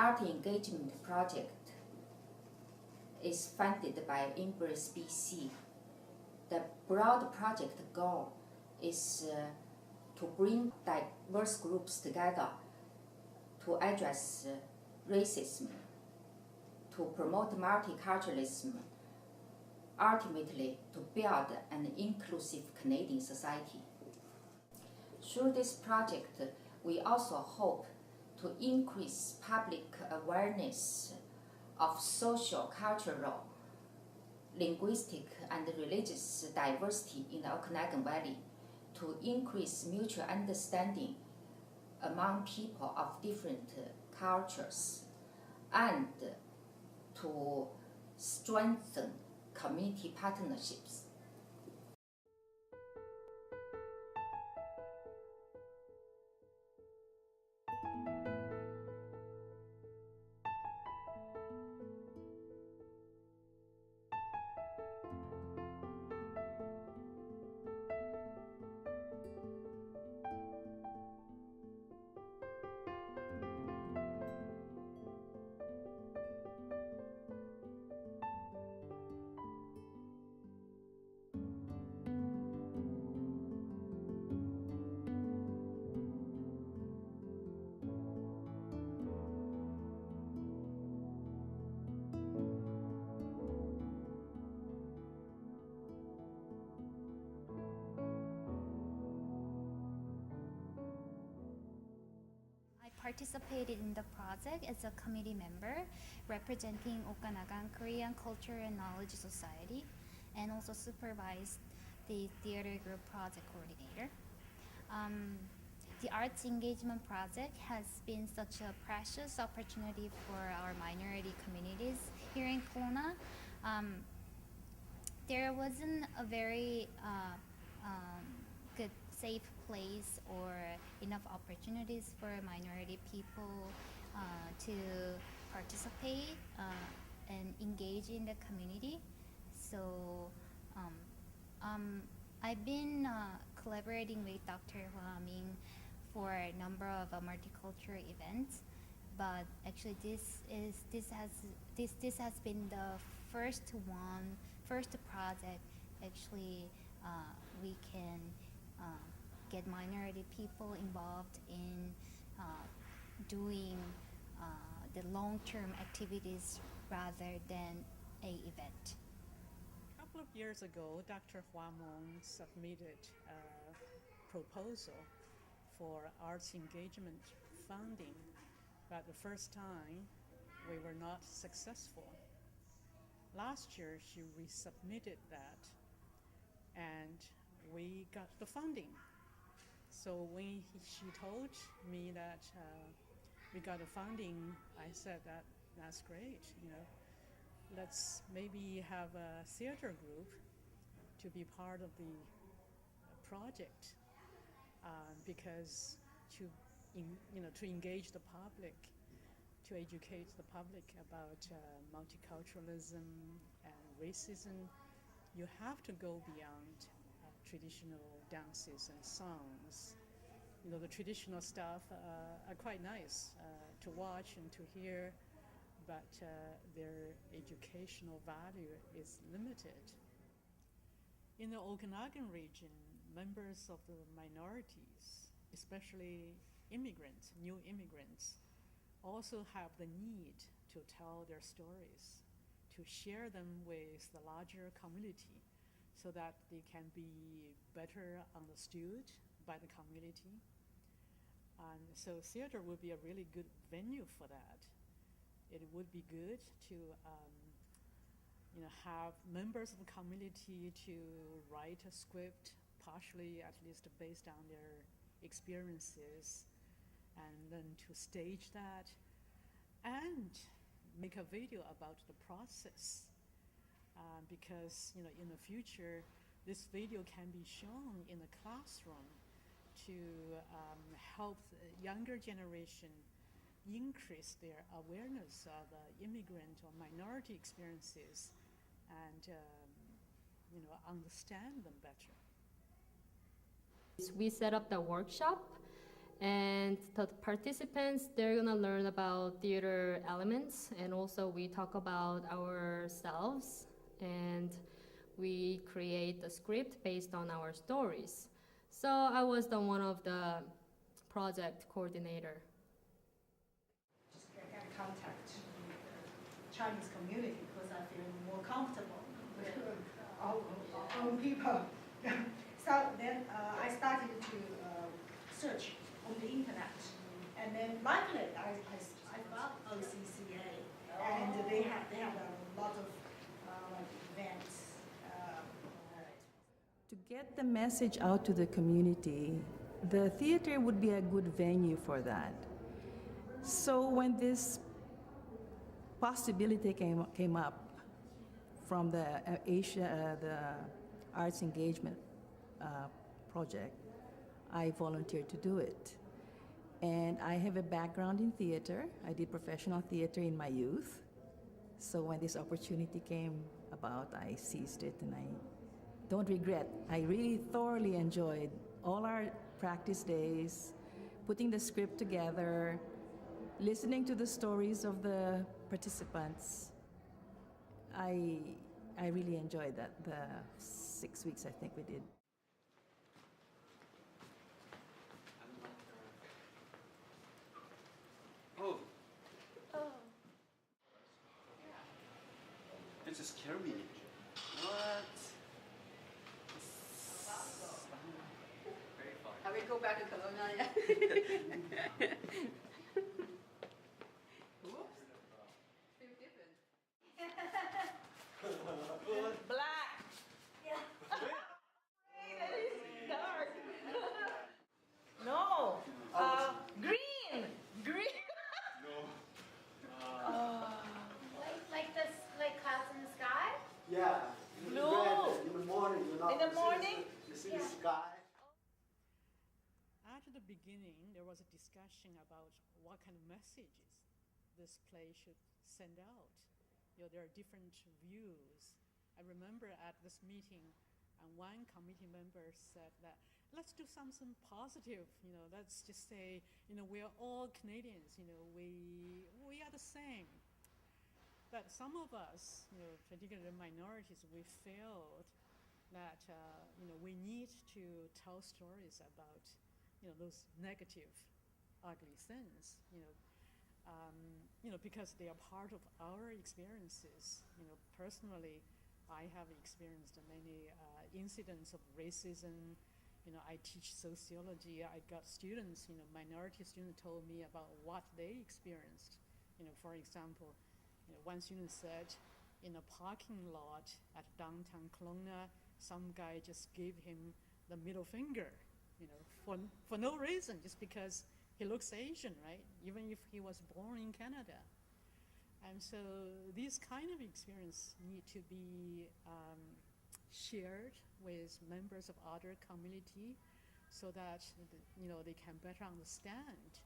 art engagement project is funded by Embrace BC. The broad project goal is to bring diverse groups together to address racism, to promote multiculturalism, ultimately to build an inclusive Canadian society. Through this project, we also hope to increase public awareness of social, cultural, linguistic, and religious diversity in the Okanagan Valley, to increase mutual understanding among people of different cultures, and to strengthen community partnerships. I participated in the project as a committee member representing Okanagan Korean Culture and Knowledge Society, and also supervised the theater group project coordinator. The arts engagement project has been such a precious opportunity for our minority communities here in Kelowna. There wasn't a very good, safe place or enough opportunities for minority people to participate and engage in the community. So I've been collaborating with Dr. Hua Ming for a number of multicultural events, but actually this has been the first project actually we can get minority people involved in doing the long-term activities rather than a event. A couple of years ago, Dr. Hua Meng submitted a proposal for arts engagement funding, but the first time we were not successful. Last year, she resubmitted that, and we got the funding. So when she told me that we got the funding, I said that's great. Let's maybe have a theater group to be part of the project, because to engage the public, to educate the public about multiculturalism and racism, you have to go beyond traditional dances and songs. The traditional stuff are quite nice to watch and to hear, but their educational value is limited. In the Okanagan region, members of the minorities, especially immigrants, new immigrants, also have the need to tell their stories, to share them with the larger community so that they can be better understood by the community. And so theater would be a really good venue for that. It would be good to have members of the community to write a script, partially at least based on their experiences, and then to stage that and make a video about the process, because in the future this video can be shown in the classroom to help the younger generation increase their awareness of immigrant or minority experiences and understand them better. We set up the workshop, And the participants, they're gonna learn about theater elements, and also we talk about ourselves, and we create a script based on our stories. So I was the one of the project coordinator. Just get contact with the Chinese community because I feel more comfortable with our own people. So then I started to search on the internet, and then luckily I found OCCA, and they have a lot of events. To get the message out to the community, the theater would be a good venue for that. So when this possibility came up from the the arts engagement project, I volunteered to do it. And I have a background in theater. I did professional theater in my youth. So when this opportunity came about, I seized it, and I don't regret. I really thoroughly enjoyed all our practice days, putting the script together, listening to the stories of the participants. I really enjoyed that, the 6 weeks I think we did. Oh. It just scared me. What? Very fun. I will go back to Kelowna, yeah. Whoops. Feel different. Black. Yeah. That is dark. No. Green. Green. Like this, like clouds in the sky? Yeah. Blue. In the morning, you're not. In the morning? You see the sky. At the beginning, there was a discussion about what kind of messages this play should send out. You know, there are different views. I remember at this meeting, one committee member said that let's do something positive. You know, let's just say, you know, we are all Canadians. You know, we are the same. But some of us, you know, particularly minorities, we felt that you know, we need to tell stories about, you know, those negative, ugly things. You know, because they are part of our experiences. You know, personally, I have experienced many incidents of racism. You know, I teach sociology. I got students, you know, minority students told me about what they experienced. You know, for example, you know, one student said in a parking lot at downtown Kelowna, some guy just gave him the middle finger, you know, for no reason, just because he looks Asian, right? Even if he was born in Canada. And so these kind of experience need to be shared with members of other community, so that, you know, they can better understand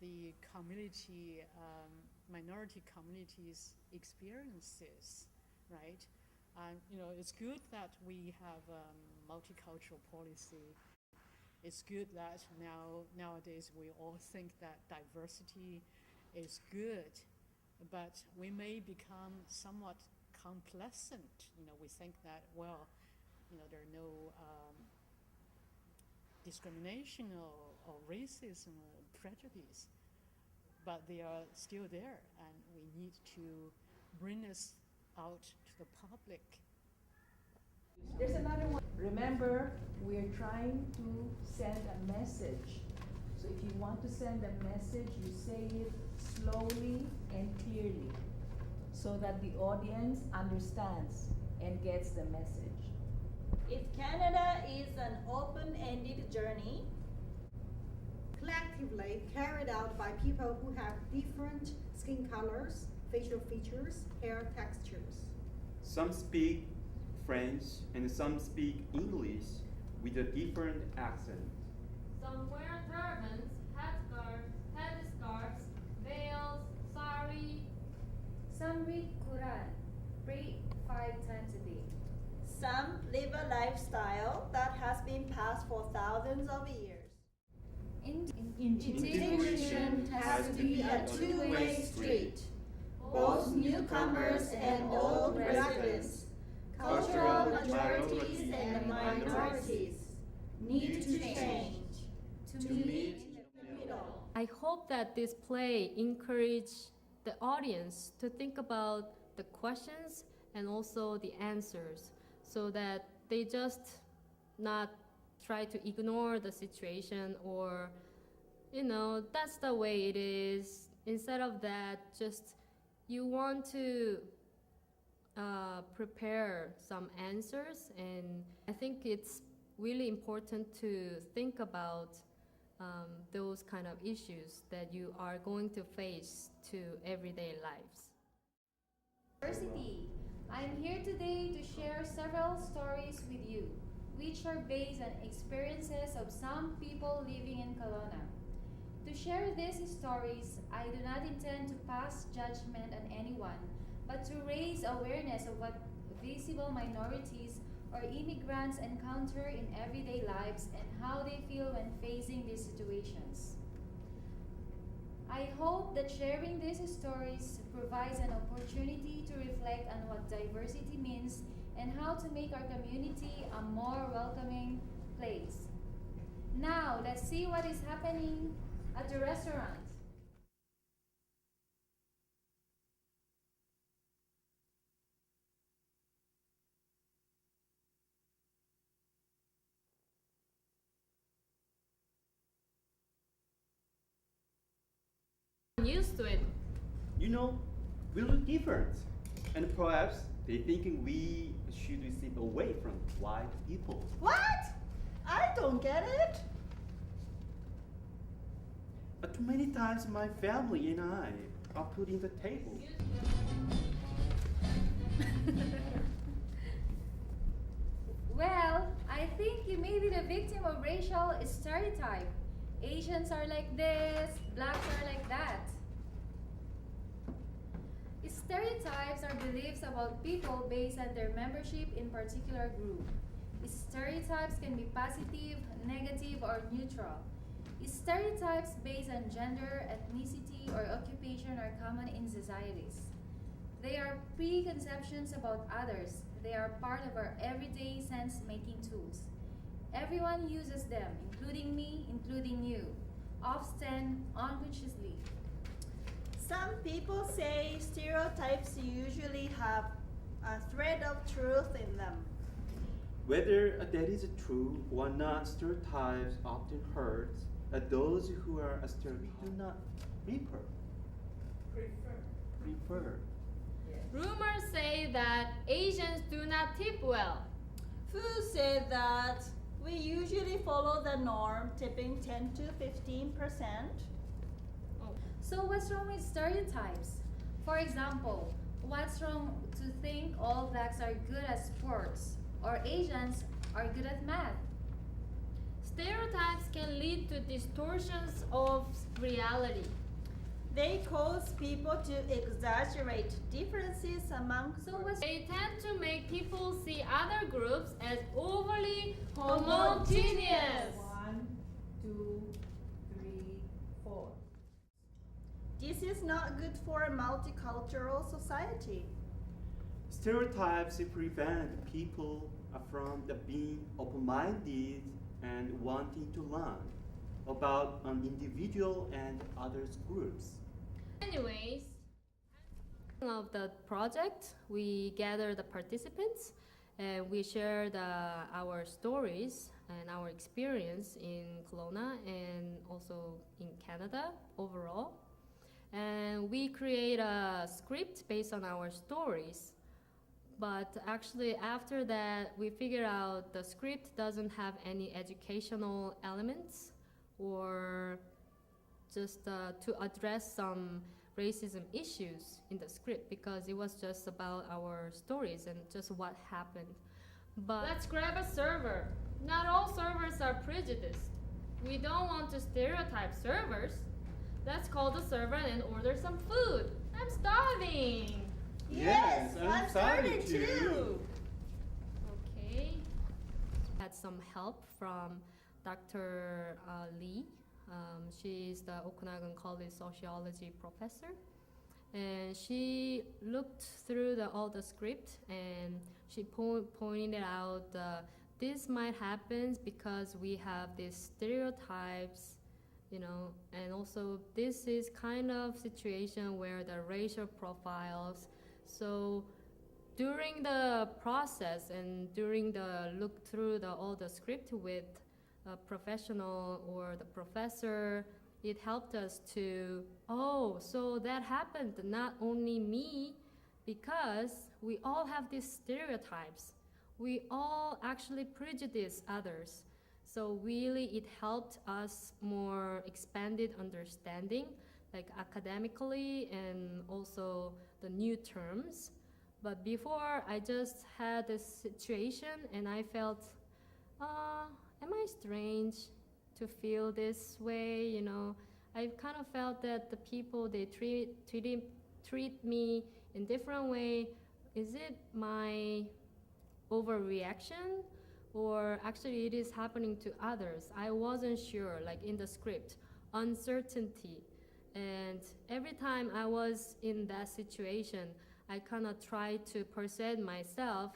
the community, minority communities' experiences, right? And you know, it's good that we have multicultural policy. It's good that nowadays we all think that diversity is good, but we may become somewhat complacent. You know, we think that, well, you know, there are no discrimination or racism or prejudice, but they are still there, and we need to bring this out to the public. There's another one. Remember, we're trying to send a message. So if you want to send a message, you say it slowly and clearly, so that the audience understands and gets the message. If Canada is an open-ended journey, Collectively carried out by people who have different skin colors, facial features, hair textures. Some speak French and some speak English with a different accent. Some wear turbans, headscarves, veils, sari. Some read Quran, pray 5 times a day. some live a lifestyle that has been passed for thousands of years. Integration has to be a two-way street. Both newcomers and old residents, cultural majorities and minorities, need to change to meet in the middle. I hope that this play encourage the audience to think about the questions and also the answers so that they just not try to ignore the situation or, that's the way it is. Instead of that, just you want to prepare some answers, and I think it's really important to think about those kind of issues that you are going to face to everyday lives. University. I'm here today to share several stories with you, which are based on experiences of some people living in Kelowna. To share these stories, I do not intend to pass judgment on anyone, but to raise awareness of what visible minorities or immigrants encounter in everyday lives and how they feel when facing these situations. I hope that sharing these stories provides an opportunity to reflect on what diversity means and how to make our community a more welcoming place. Now, let's see what is happening at the restaurant. I'm used to it. We look different. And perhaps they're thinking we should sit away from white people. What? I don't get it. Too many times my family and I are put in the table. Well, I think you may be the victim of racial stereotype. Asians are like this, blacks are like that. Stereotypes are beliefs about people based on their membership in particular group. Stereotypes can be positive, negative, or neutral. Stereotypes based on gender, ethnicity, or occupation are common in societies. They are preconceptions about others. They are part of our everyday sense-making tools. Everyone uses them, including me, including you, often unconsciously. Some people say stereotypes usually have a thread of truth in them. Whether that is true or not, stereotypes often hurt those who are stereotyped. We do not prefer. Rumors say that Asians do not tip well. Fu said that we usually follow the norm, tipping 10 to 15%. So what's wrong with stereotypes? For example, what's wrong to think all blacks are good at sports or Asians are good at math? Stereotypes can lead to distortions of reality. They cause people to exaggerate differences among They tend to make people see other groups as overly homogeneous. 1, 2, 3, 4. This is not good for a multicultural society. Stereotypes prevent people from being open-minded and wanting to learn about an individual and others groups. Anyways, of the project, we gather the participants and we share our stories and our experience in Kelowna and also in Canada overall. And we create a script based on our stories. But actually after that, we figure out the script doesn't have any educational elements or just to address some racism issues in the script, because it was just about our stories and just what happened. But let's grab a server. Not all servers are prejudiced. We don't want to stereotype servers. Let's call the server and order some food. I'm starving. Yes, I'm starving too. Okay. Had some help from Dr. Lee, She's the Okanagan College sociology professor. And she looked through all the script and she pointed out this might happen because we have these stereotypes, you know, and also this is kind of situation where the racial profiles. So during the process and during the look through all the script with a professional or the professor, it helped us to, oh, so that happened not only me, because we all have these stereotypes. We all actually prejudice others. So really it helped us more expanded understanding, like academically and also the new terms. But before I just had this situation and I felt, am I strange to feel this way, you know? I kind of felt that the people, they treat me in different way. Is it my overreaction? Or actually it is happening to others? I wasn't sure, like in the script, uncertainty. And every time I was in that situation, I kind of tried to persuade myself